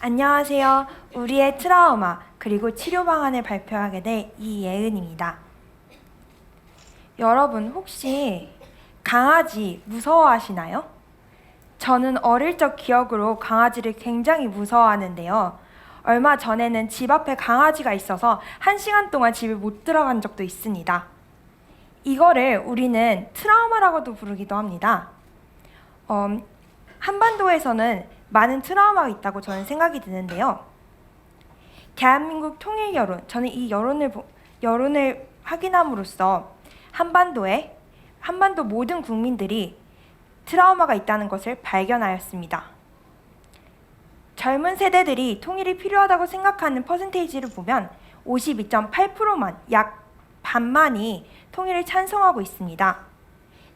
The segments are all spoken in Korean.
안녕하세요. 우리의 트라우마 그리고 치료 방안을 발표하게 될 이예은입니다. 여러분 혹시 강아지 무서워하시나요? 저는 어릴 적 기억으로 강아지를 굉장히 무서워하는데요. 얼마 전에는 집 앞에 강아지가 있어서 1시간 동안 집에 못 들어간 적도 있습니다. 이거를 우리는 트라우마라고도 부르기도 합니다. 한반도에서는 많은 트라우마가 있다고 저는 생각이 드는데요. 대한민국 통일 여론, 저는 이 여론을 확인함으로써 한반도 모든 국민들이 트라우마가 있다는 것을 발견하였습니다. 젊은 세대들이 통일이 필요하다고 생각하는 퍼센테이지를 보면 52.8%만, 약 반만이 통일을 찬성하고 있습니다.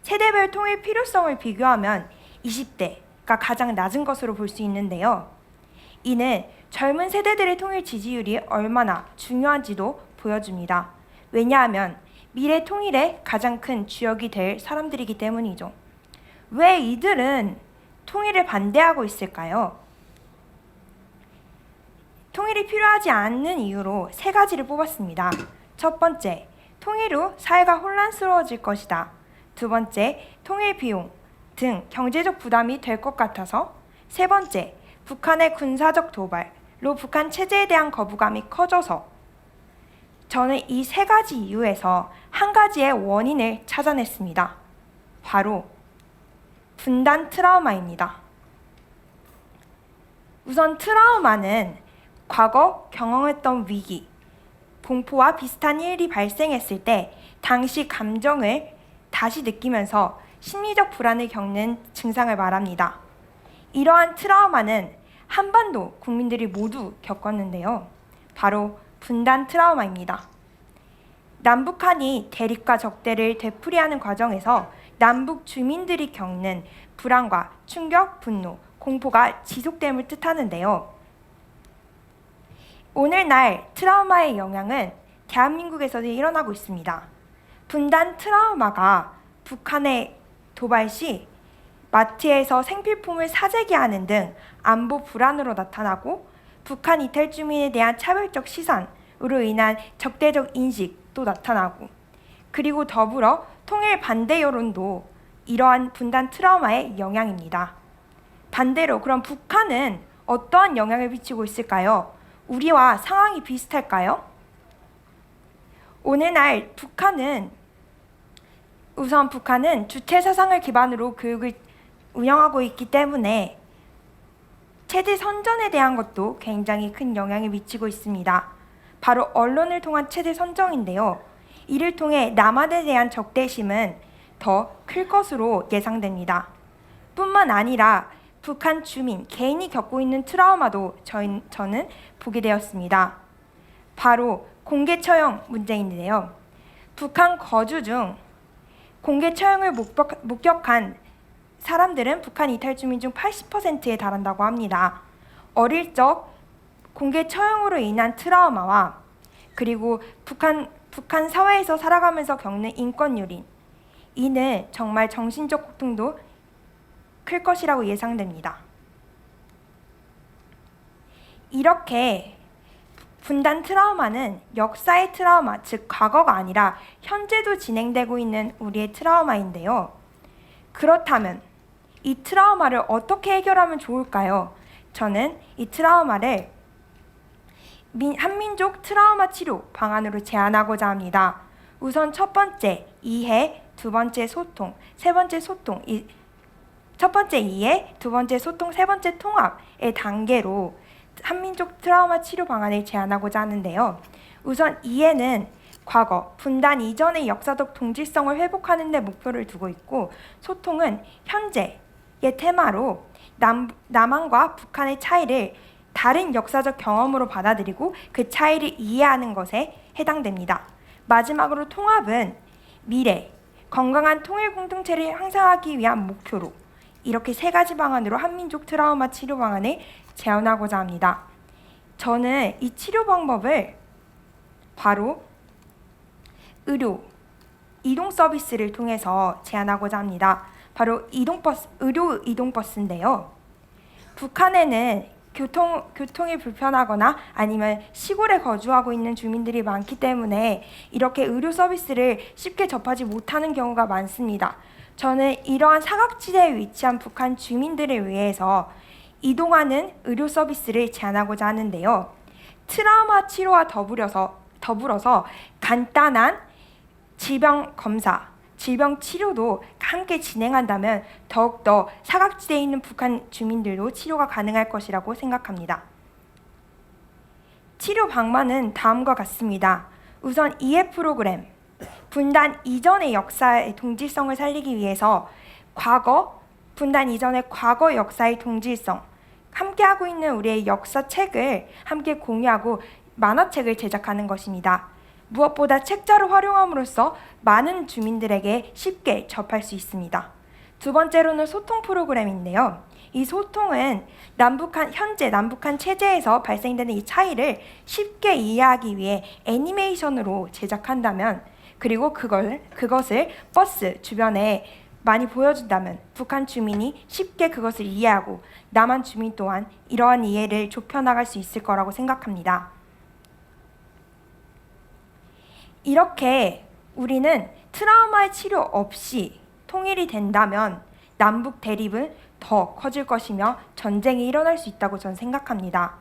세대별 통일 필요성을 비교하면 20대가 가장 낮은 것으로 볼 수 있는데요. 이는 젊은 세대들의 통일 지지율이 얼마나 중요한지도 보여줍니다. 왜냐하면 미래 통일의 가장 큰 주역이 될 사람들이기 때문이죠. 왜 이들은 통일을 반대하고 있을까요? 통일이 필요하지 않는 이유로 3가지를 뽑았습니다. 첫 번째, 통일 후 사회가 혼란스러워질 것이다. 두 번째, 통일 비용 등 경제적 부담이 될 것 같아서. 세 번째, 북한의 군사적 도발로 북한 체제에 대한 거부감이 커져서. 저는 이 3가지 이유에서 한 가지의 원인을 찾아냈습니다. 바로 분단 트라우마입니다. 우선 트라우마는 과거 경험했던 위기, 공포와 비슷한 일이 발생했을 때 당시 감정을 다시 느끼면서 심리적 불안을 겪는 증상을 말합니다. 이러한 트라우마는 한반도 국민들이 모두 겪었는데요. 바로 분단 트라우마입니다. 남북한이 대립과 적대를 되풀이하는 과정에서 남북 주민들이 겪는 불안과 충격, 분노, 공포가 지속됨을 뜻하는데요. 오늘날 트라우마의 영향은 대한민국에서도 일어나고 있습니다. 분단 트라우마가 북한의 도발 시 마트에서 생필품을 사재기 하는 등 안보 불안으로 나타나고, 북한 이탈 주민에 대한 차별적 시선으로 인한 적대적 인식도 나타나고, 그리고 더불어 통일 반대 여론도 이러한 분단 트라우마의 영향입니다. 반대로 그럼 북한은 어떠한 영향을 미치고 있을까요? 우리와 상황이 비슷할까요? 오늘날 북한은 주체 사상을 기반으로 교육을 운영하고 있기 때문에 체제 선전에 대한 것도 굉장히 큰 영향을 미치고 있습니다. 바로 언론을 통한 체제 선전인데요. 이를 통해 남한에 대한 적대심은 더 클 것으로 예상됩니다. 뿐만 아니라 북한 주민, 개인이 겪고 있는 트라우마도 저는 보게 되었습니다. 바로 공개 처형 문제인데요. 북한 거주 중 공개 처형을 목격한 사람들은 북한 이탈 주민 중 80%에 달한다고 합니다. 어릴 적 공개 처형으로 인한 트라우마와 그리고 북한 사회에서 살아가면서 겪는 인권 유린, 이는 정말 정신적 고통도 클 것이라고 예상됩니다. 이렇게 분단 트라우마는 역사의 트라우마, 즉 과거가 아니라 현재도 진행되고 있는 우리의 트라우마인데요. 그렇다면 이 트라우마를 어떻게 해결하면 좋을까요? 저는 이 트라우마를 한민족 트라우마 치료 방안으로 제안하고자 합니다. 우선 첫 번째, 이해, 두 번째 소통, 세 번째 소통, 첫 번째 이해, 두 번째 소통, 세 번째 통합의 단계로 한민족 트라우마 치료 방안을 제안하고자 하는데요. 우선 이해는 과거, 분단 이전의 역사적 동질성을 회복하는 데 목표를 두고 있고, 소통은 현재의 테마로 남한과 북한의 차이를 다른 역사적 경험으로 받아들이고 그 차이를 이해하는 것에 해당됩니다. 마지막으로 통합은 미래, 건강한 통일 공동체를 형성하기 위한 목표로 이렇게 3가지 방안으로 한민족 트라우마 치료 방안을 제안하고자 합니다. 저는 이 치료 방법을 바로 의료, 이동 서비스를 통해서 제안하고자 합니다. 바로 의료 이동버스인데요. 북한에는 교통이 불편하거나 아니면 시골에 거주하고 있는 주민들이 많기 때문에 이렇게 의료 서비스를 쉽게 접하지 못하는 경우가 많습니다. 저는 이러한 사각지대에 위치한 북한 주민들을 위해서 이동하는 의료 서비스를 제안하고자 하는데요. 트라우마 치료와 더불어서 간단한 질병 검사, 질병 치료도 함께 진행한다면 더욱더 사각지대에 있는 북한 주민들도 치료가 가능할 것이라고 생각합니다. 치료 방법은 다음과 같습니다. 우선 이해 프로그램, 분단 이전의 역사의 동질성을 살리기 위해서 분단 이전의 과거 역사의 동질성, 함께하고 있는 우리의 역사책을 함께 공유하고 만화책을 제작하는 것입니다. 무엇보다 책자를 활용함으로써 많은 주민들에게 쉽게 접할 수 있습니다. 두 번째로는 소통 프로그램인데요. 이 소통은 현재 남북한 체제에서 발생되는 이 차이를 쉽게 이해하기 위해 애니메이션으로 제작한다면, 그리고 그것을 버스 주변에 많이 보여준다면 북한 주민이 쉽게 그것을 이해하고 남한 주민 또한 이러한 이해를 좁혀나갈 수 있을 거라고 생각합니다. 이렇게 우리는 트라우마의 치료 없이 통일이 된다면 남북 대립은 더 커질 것이며 전쟁이 일어날 수 있다고 저는 생각합니다.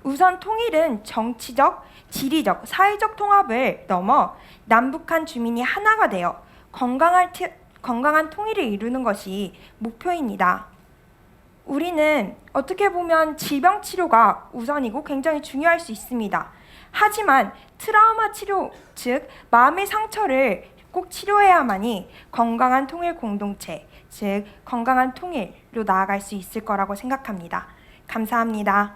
우선 통일은 정치적, 지리적, 사회적 통합을 넘어 남북한 주민이 하나가 되어 건강한 통일을 이루는 것이 목표입니다. 우리는 어떻게 보면 질병 치료가 우선이고 굉장히 중요할 수 있습니다. 하지만 트라우마 치료, 즉 마음의 상처를 꼭 치료해야만이 건강한 통일 공동체, 즉 건강한 통일로 나아갈 수 있을 거라고 생각합니다. 감사합니다.